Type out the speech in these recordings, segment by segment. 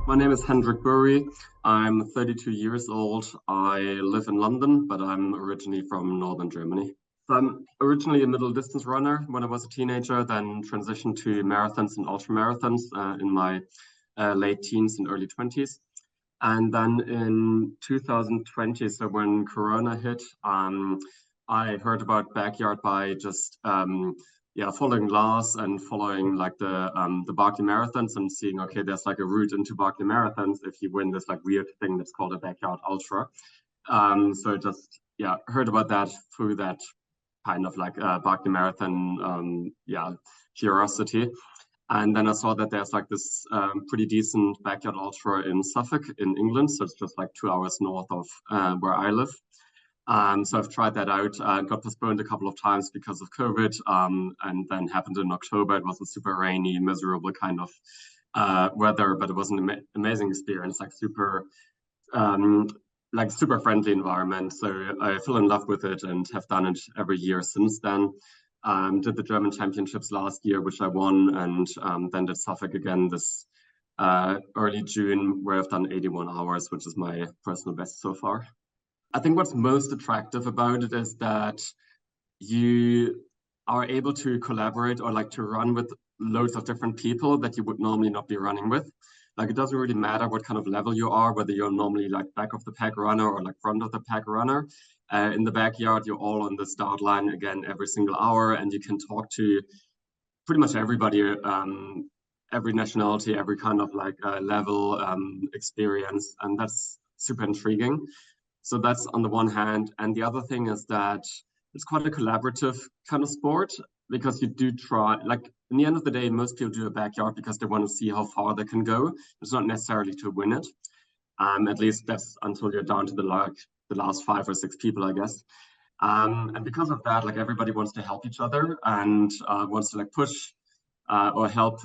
My name is Hendrik Boury. I'm 32 years old. I live in London, but I'm originally from northern Germany. So I'm originally a middle distance runner when I was a teenager, then transitioned to marathons and ultra marathons in my late teens and early 20s. And then in 2020, so when Corona hit, I heard about Backyard by just following Lars and following like the Barkley marathons and seeing, okay, there's like a route into Barkley marathons if you win this like weird thing that's called a Backyard Ultra. So just heard about that through that kind of like Barkley marathon curiosity. And then I saw that there's like this pretty decent Backyard Ultra in Suffolk in England. So it's just like 2 hours north of where I live. So I've tried that out. Got postponed a couple of times because of COVID, and then happened in October. It was a super rainy, miserable kind of weather, but it was an amazing experience, like super friendly environment. So I fell in love with it and have done it every year since then. Did the German Championships last year, which I won, and then did Suffolk again this early June, where I've done 81 hours, which is my personal best so far. I think what's most attractive about it is that you are able to collaborate or like to run with loads of different people that you would normally not be running with. Like it doesn't really matter what kind of level you are, whether you're normally like back of the pack runner or like front of the pack runner. In the backyard, you're all on the start line again every single hour, and you can talk to pretty much everybody, every nationality, every kind of like level, experience, and that's super intriguing. So that's on the one hand. And the other thing is that it's quite a collaborative kind of sport because you do try, like in the end of the day, most people do a backyard because they want to see how far they can go. It's not necessarily to win it. At least that's until you're down to the last 5 or 6 people, I guess. And because of that, like everybody wants to help each other and wants to like push or help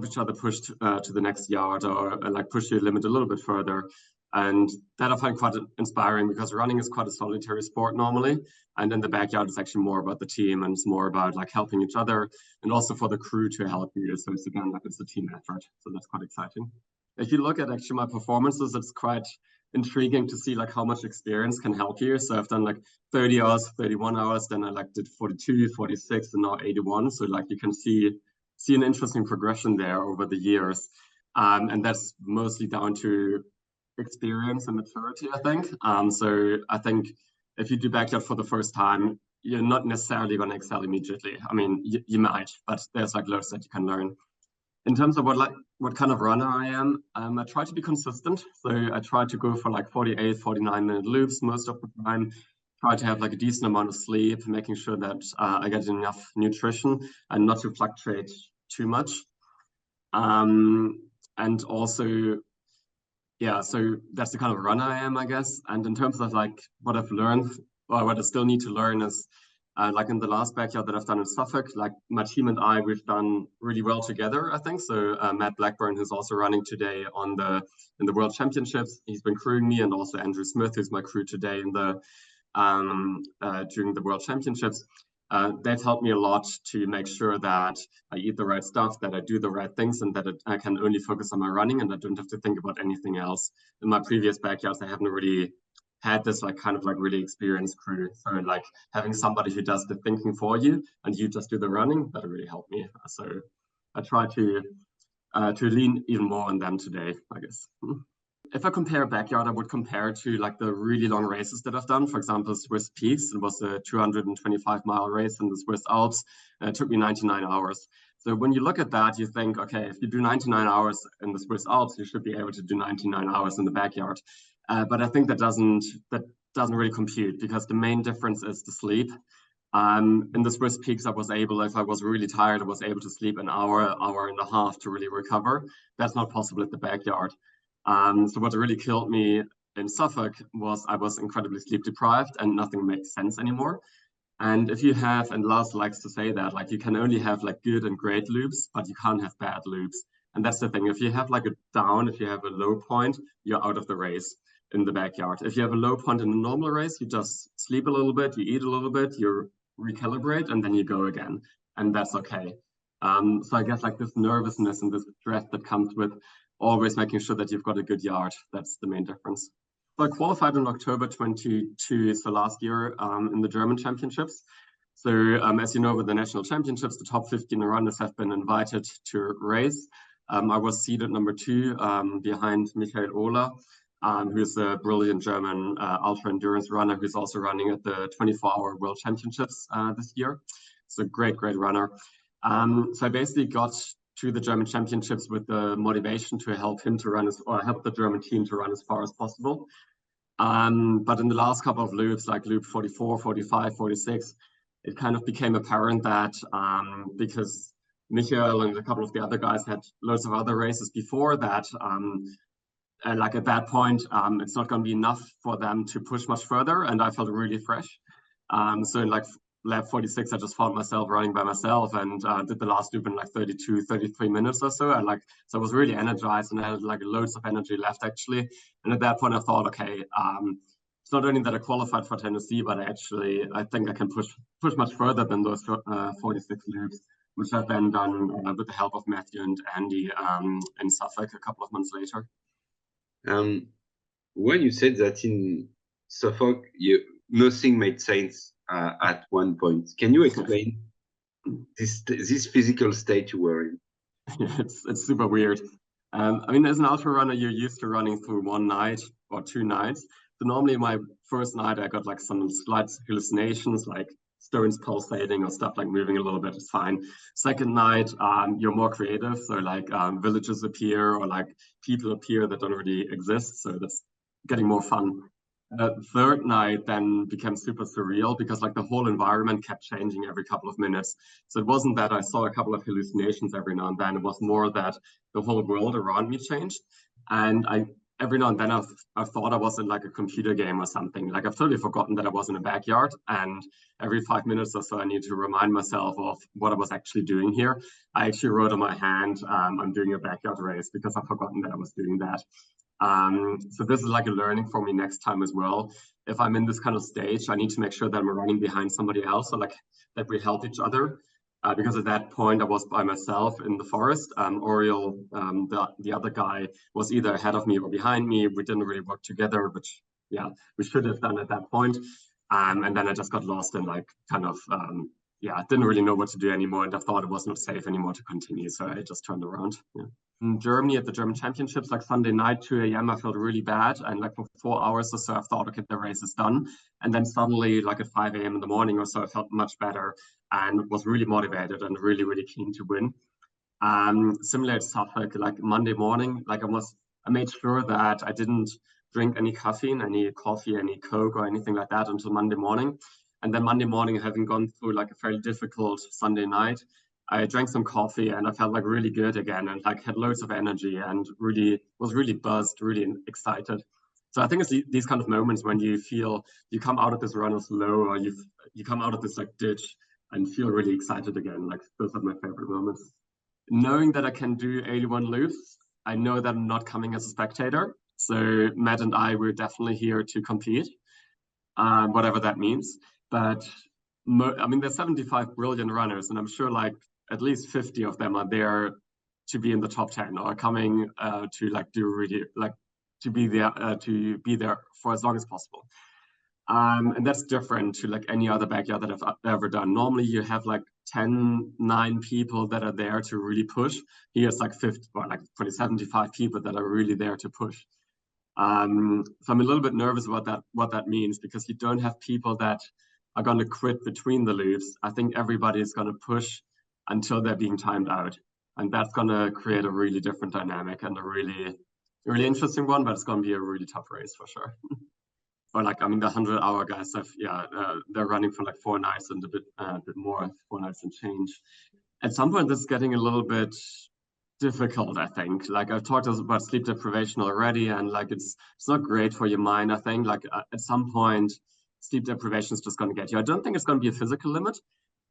each other push to the next yard or like push your limit a little bit further. And that I find quite inspiring because running is quite a solitary sport normally. And in the backyard, it's actually more about the team and it's more about like helping each other and also for the crew to help you. So it's again, like it's a team effort. So that's quite exciting. If you look at actually my performances, it's quite intriguing to see like how much experience can help you. So I've done like 30 hours, 31 hours, then I like did 42, 46, and now 81. So like you can see an interesting progression there over the years. And that's mostly down to experience and maturity, I think. So I think if you do backyard for the first time, you're not necessarily going to excel immediately. I mean, you might, but there's like loads that you can learn. In terms of what kind of runner I am, I try to be consistent. So I try to go for like 48, 49-minute loops most of the time. Try to have like a decent amount of sleep, making sure that I get enough nutrition and not to fluctuate too much. And also, so that's the kind of runner I am, I guess. And in terms of like what I've learned or what I still need to learn is like in the last backyard that I've done in Suffolk, like my team and I, we've done really well together, I think. So Matt Blackburn, who's also running today in the World Championships, he's been crewing me, and also Andrew Smith, who's my crew today in the during the World Championships. They've helped me a lot to make sure that I eat the right stuff, that I do the right things, and that I can only focus on my running and I don't have to think about anything else. In my previous backyards, I haven't really had this like kind of like really experienced crew. So like having somebody who does the thinking for you and you just do the running, that really helped me. So I try to lean even more on them today, I guess. If I compare backyard, I would compare to like the really long races that I've done. For example, Swiss Peaks. It was a 225-mile race in the Swiss Alps. And it took me 99 hours. So when you look at that, you think, okay, if you do 99 hours in the Swiss Alps, you should be able to do 99 hours in the backyard. But I think that doesn't really compute because the main difference is the sleep. In the Swiss Peaks, I was able, if I was really tired, I was able to sleep an hour and a half to really recover. That's not possible at the backyard. So what really killed me in Suffolk was I was incredibly sleep deprived and nothing makes sense anymore. And if you have, and Lars likes to say that, like you can only have like good and great loops, but you can't have bad loops. And that's the thing. If you have like a down, if you have a low point, you're out of the race in the backyard. If you have a low point in a normal race, you just sleep a little bit, you eat a little bit, you recalibrate, and then you go again. And that's okay. So I guess like this nervousness and this stress that comes with always making sure that you've got a good yard. That's the main difference. So I qualified in October 22, so last year, in the German championships. So as you know, with the national championships, the top 15 runners have been invited to race. I was seeded number 2 behind Michael Ohler, who's a brilliant German ultra endurance runner who's also running at the 24-hour World Championships this year. So great runner. So I basically got to the German championships with the motivation to help him to run or help the German team to run as far as possible. But in the last couple of loops, like loop 44, 45, 46, it kind of became apparent that because Michael and a couple of the other guys had loads of other races before that, like at that point, it's not going to be enough for them to push much further. And I felt really fresh. So in like lap 46, I just found myself running by myself and did the last loop in like 32, 33 minutes or so. And like, so I was really energized and I had like loads of energy left actually. And at that point I thought, okay, it's not only that I qualified for Tennessee, but I think I can push much further than those 46 loops, which I've then done with the help of Matthew and Andy in Suffolk a couple of months later. When you said that in Suffolk, nothing made sense at one point, can you explain this physical state you were in? It's super weird. I mean, as an ultra runner, you're used to running through one night or 2 nights. So normally my first night, I got like some slight hallucinations, like stones pulsating or stuff like moving a little bit is fine. Second night, you're more creative. So like villages appear or like people appear that don't really exist. So that's getting more fun. Third night then became super surreal because like the whole environment kept changing every couple of minutes. So it wasn't that I saw a couple of hallucinations every now and then. It was more that the whole world around me changed. And every now and then I thought I was in like a computer game or something. Like I've totally forgotten that I was in a backyard. And every 5 minutes or so, I need to remind myself of what I was actually doing here. I actually wrote on my hand, I'm doing a backyard race because I've forgotten that I was doing that. So this is like a learning for me next time as well. If I'm in this kind of stage, I need to make sure that I'm running behind somebody else, or like that we help each other. Because at that point I was by myself in the forest. Oriel, the other guy, was either ahead of me or behind me. We didn't really work together, which yeah, we should have done at that point. And then I just got lost and like kind of I didn't really know what to do anymore, and I thought it was not safe anymore to continue, so I just turned around. Yeah. In Germany at the German championships, like Sunday night, 2 a.m., I felt really bad. And like for 4 hours or so, I thought, okay, the race is done. And then suddenly, like at 5 a.m. in the morning or so, I felt much better and was really motivated and really, really keen to win. Similar to Suffolk, like Monday morning, like I made sure that I didn't drink any caffeine, any coffee, any Coke or anything like that until Monday morning. And then Monday morning, having gone through like a fairly difficult Sunday night, I drank some coffee and I felt like really good again and like had loads of energy and was really buzzed, really excited. So I think it's these kind of moments when you feel you come out of this runner's low or you come out of this like ditch and feel really excited again. Like those are my favorite moments. Knowing that I can do 81 loops, I know that I'm not coming as a spectator. So Matt and I, we're definitely here to compete, whatever that means. But I mean, there's 75 brilliant runners, and I'm sure like at least 50 of them are there to be in the top 10 or coming to like do really like to be there for as long as possible. And that's different to like any other backyard that I've ever done. Normally you have like 9 people that are there to really push. Here's like 50 or like 75 people that are really there to push. So I'm a little bit nervous about what that means, because you don't have people that are going to quit between the loops. I think everybody is going to push until they're being timed out. And that's going to create a really different dynamic and a really, really interesting one, but it's going to be a really tough race for sure. Or like, I mean, the 100-hour guys they're running for like 4 nights and a bit more, 4 nights and change. At some point, this is getting a little bit difficult, I think. Like I've talked about sleep deprivation already, and like it's not great for your mind. I think like at some point, sleep deprivation is just going to get you. I don't think it's going to be a physical limit.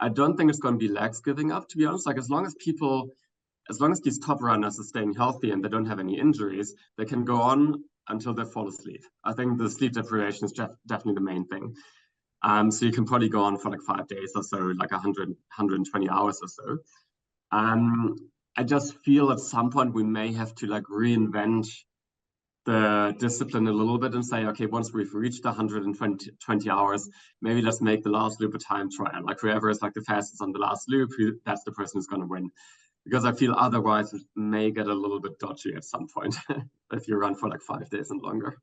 I don't think it's going to be legs giving up, to be honest. Like as long as these top runners are staying healthy and they don't have any injuries, they can go on until they fall asleep. I think the sleep deprivation is definitely the main thing. So you can probably go on for like 5 days or so, like 100, 120 hours or so. I just feel at some point we may have to like reinvent the discipline a little bit and say, okay, once we've reached 120 hours, maybe let's make the last loop a time trial. Like whoever is like the fastest on the last loop, that's the person who's going to win. Because I feel otherwise it may get a little bit dodgy at some point if you run for like 5 days and longer.